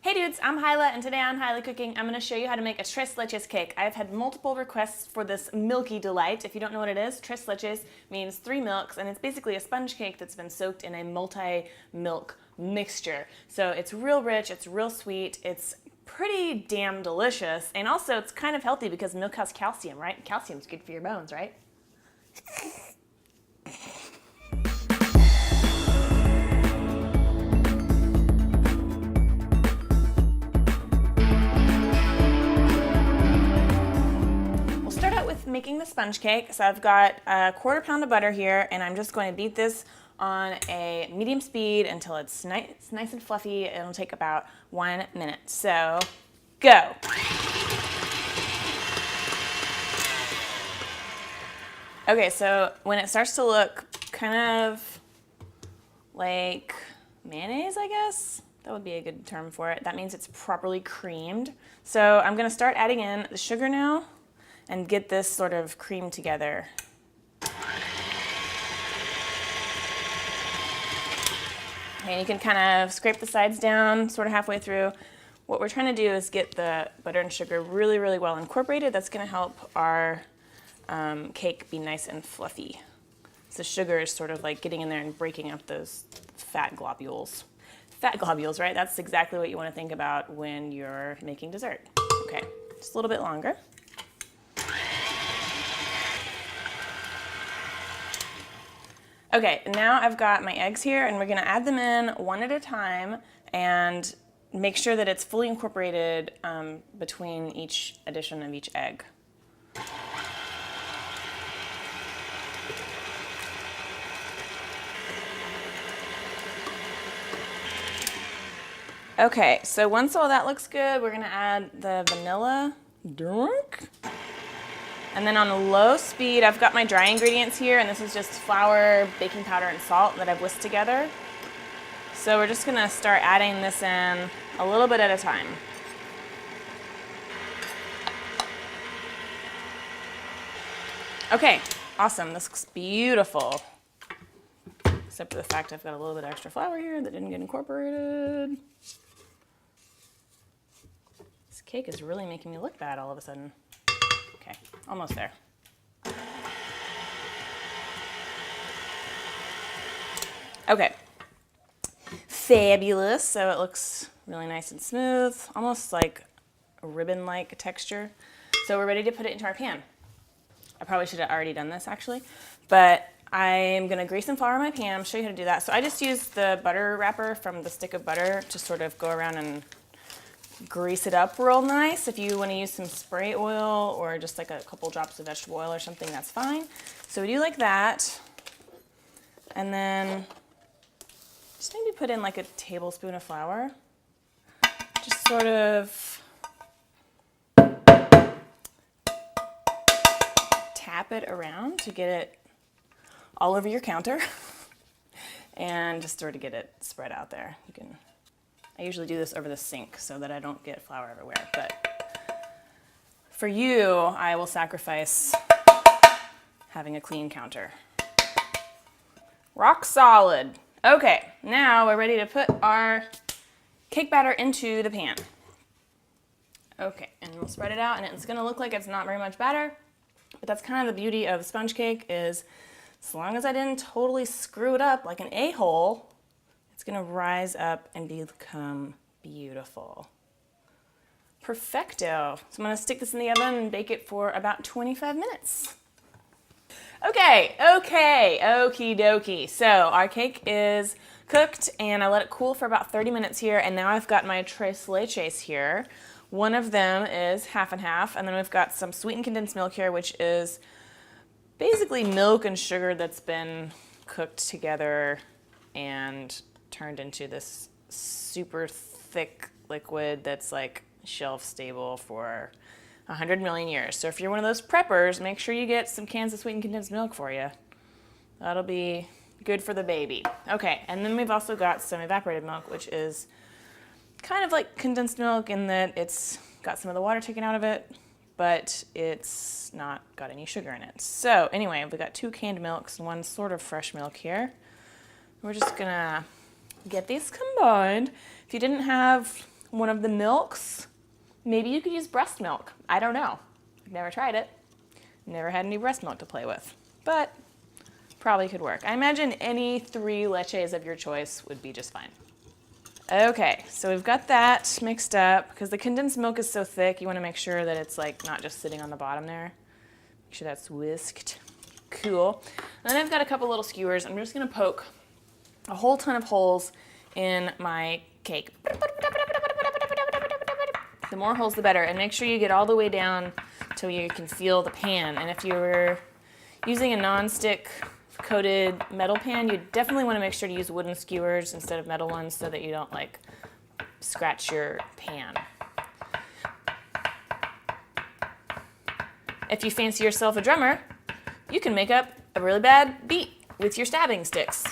Hey dudes, I'm Hilah, and today on Hilah Cooking, I'm going to show you how to make a tres leches cake. I've had multiple requests for this milky delight. If you don't know what it is, tres leches means 3 milks, and it's basically a sponge cake that's been soaked in a multi-milk mixture. So it's real rich, it's real sweet, it's pretty damn delicious, and also it's kind of healthy because milk has calcium, right? Calcium's good for your bones, right? Making the sponge cake. So I've got a 1/4 pound of butter here, and I'm just going to beat this on a medium speed until it's nice and fluffy. It'll take about 1 minute. So go. Okay, so when it starts to look kind of like mayonnaise, I guess, that would be a good term for it. That means it's properly creamed. So I'm going to start adding in the sugar now and get this sort of cream together. And you can kind of scrape the sides down sort of halfway through. What we're trying to do is get the butter and sugar really, really well incorporated. That's going to help our cake be nice and fluffy. So sugar is sort of like getting in there and breaking up those fat globules. Fat globules, right? That's exactly what you want to think about when you're making dessert. Okay, just a little bit longer. Okay, now I've got my eggs here, and we're going to add them in one at a time and make sure that it's fully incorporated between each addition of each egg. Okay, so once all that looks good, we're going to add the vanilla drink. And then on a low speed, I've got my dry ingredients here, and this is just flour, baking powder, and salt that I've whisked together. So we're just gonna start adding this in a little bit at a time. Okay, awesome, this looks beautiful. Except for the fact I've got a little bit extra flour here that didn't get incorporated. This cake is really making me look bad all of a sudden. Okay, almost there. Okay, fabulous. So it looks really nice and smooth, almost like a ribbon-like texture. So we're ready to put it into our pan. I probably should have already done this actually, but I'm gonna grease and flour my pan. I'll show you how to do that. So I just used the butter wrapper from the stick of butter to sort of go around and grease it up real nice. If you want to use some spray oil or just like a couple drops of vegetable oil or something, that's fine. So we do like that. And then just maybe put in like a tablespoon of flour. Just sort of tap it around to get it all over your counter and just sort of get it spread out there. I usually do this over the sink so that I don't get flour everywhere, but for you, I will sacrifice having a clean counter. Rock solid. Okay, now we're ready to put our cake batter into the pan. Okay, and we'll spread it out, and it's gonna look like it's not very much batter, but that's kind of the beauty of sponge cake is as long as I didn't totally screw it up like an a-hole, it's gonna rise up and become beautiful. Perfecto. So I'm gonna stick this in the oven and bake it for about 25 minutes. Okay, okie dokie. So our cake is cooked and I let it cool for about 30 minutes here, and now I've got my tres leches here. One of them is half and half, and then we've got some sweetened condensed milk here, which is basically milk and sugar that's been cooked together and turned into this super thick liquid that's like shelf stable for 100 million years. So if you're one of those preppers, make sure you get some cans of sweetened condensed milk for you. That'll be good for the baby. Okay, and then we've also got some evaporated milk, which is kind of like condensed milk in that it's got some of the water taken out of it, but it's not got any sugar in it. So anyway, we've got 2 canned milks and 1 sort of fresh milk here. We're just gonna get these combined. If you didn't have one of the milks. Maybe you could use breast milk. I don't know. I've never tried it. Never had any breast milk to play with, but probably could work. I imagine any 3 leches of your choice would be just fine. Okay, so we've got that mixed up. Because the condensed milk is so thick, you want to make sure that it's like not just sitting on the bottom there. Make sure that's whisked. Cool. And then I've got a couple little skewers. I'm just going to poke a whole ton of holes in my cake. The more holes, the better. And make sure you get all the way down till you can feel the pan. And if you're using a non-stick coated metal pan, you definitely want to make sure to use wooden skewers instead of metal ones so that you don't like scratch your pan. If you fancy yourself a drummer, you can make up a really bad beat with your stabbing sticks.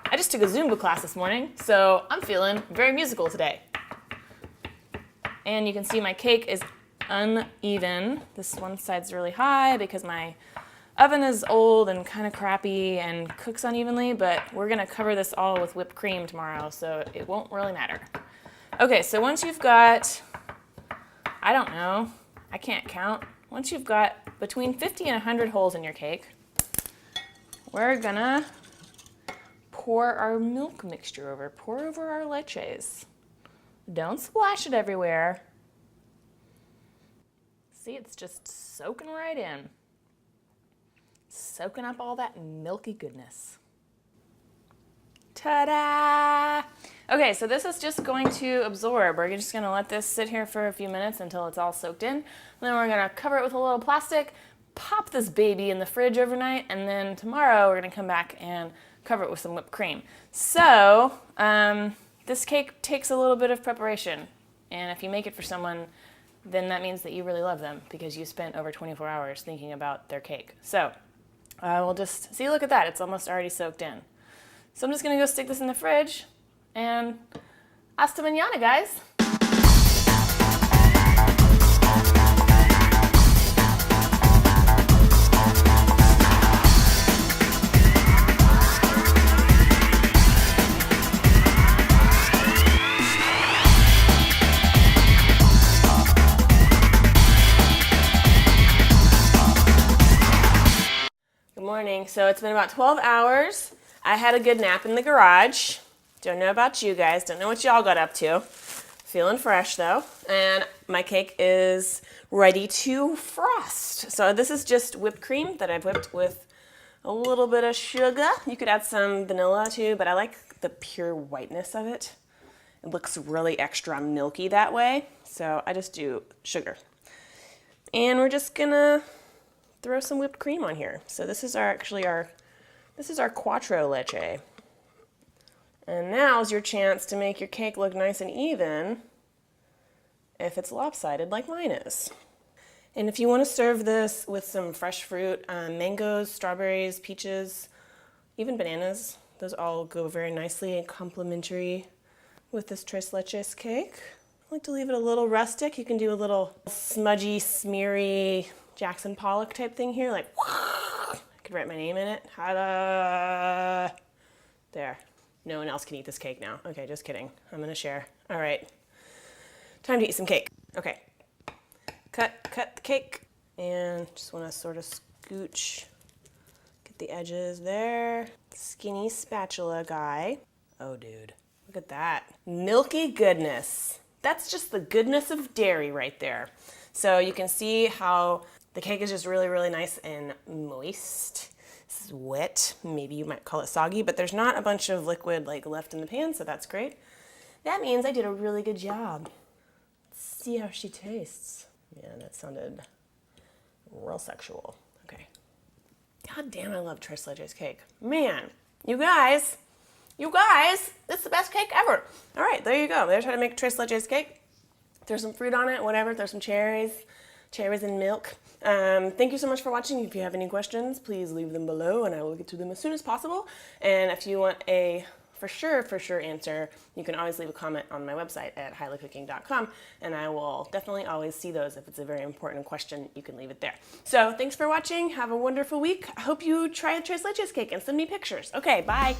I just took a Zumba class this morning, so I'm feeling very musical today. And you can see my cake is uneven. This one side's really high because my oven is old and kind of crappy and cooks unevenly, but we're gonna cover this all with whipped cream tomorrow, so it won't really matter. Okay, so once you've got, I don't know, I can't count. Once you've got between 50 and 100 holes in your cake, we're gonna pour our milk mixture over. Pour over our leches. Don't splash it everywhere. See, it's just soaking right in. Soaking up all that milky goodness. Ta-da! Okay, so this is just going to absorb. We're just gonna let this sit here for a few minutes until it's all soaked in. And then we're gonna cover it with a little plastic, pop this baby in the fridge overnight, and then tomorrow we're gonna come back and cover it with some whipped cream. So, this cake takes a little bit of preparation. And if you make it for someone, then that means that you really love them because you spent over 24 hours thinking about their cake. So, we'll just, see, look at that, it's almost already soaked in. So I'm just gonna go stick this in the fridge, and hasta mañana, guys. Good morning. So it's been about 12 hours. I had a good nap in the garage. Don't know about you guys. Don't know what y'all got up to. Feeling fresh though. And my cake is ready to frost. So this is just whipped cream that I've whipped with a little bit of sugar. You could add some vanilla too, but I like the pure whiteness of it. It looks really extra milky that way. So I just do sugar. And we're just gonna throw some whipped cream on here. So this is our quattro leche. And now's your chance to make your cake look nice and even if it's lopsided like mine is. And if you want to serve this with some fresh fruit, mangoes, strawberries, peaches, even bananas, those all go very nicely and complementary with this tres leches cake. I like to leave it a little rustic. You can do a little smudgy, smeary Jackson Pollock type thing here, like I could write my name in it. Hilah. There. No one else can eat this cake now. Okay, just kidding. I'm gonna share. All right. Time to eat some cake. Okay. Cut the cake. And just wanna sort of scooch, get the edges there. Skinny spatula guy. Oh, dude. Look at that. Milky goodness. That's just the goodness of dairy right there. So you can see how the cake is just really, really nice and moist. This is wet. Maybe you might call it soggy, but there's not a bunch of liquid like left in the pan, so that's great. That means I did a really good job. Let's see how she tastes. Yeah, that sounded real sexual. Okay. God damn, I love tres leches cake. Man, you guys, it's the best cake ever. All right, there you go. There's how to make tres leches cake. Throw some fruit on it, whatever. Throw some cherries and milk. Thank you so much for watching. If you have any questions, please leave them below and I will get to them as soon as possible. And if you want a for sure answer, you can always leave a comment on my website at hilahcooking.com and I will definitely always see those. If it's a very important question, you can leave it there. So thanks for watching. Have a wonderful week. I hope you try a tres leches cake and send me pictures. Okay, bye.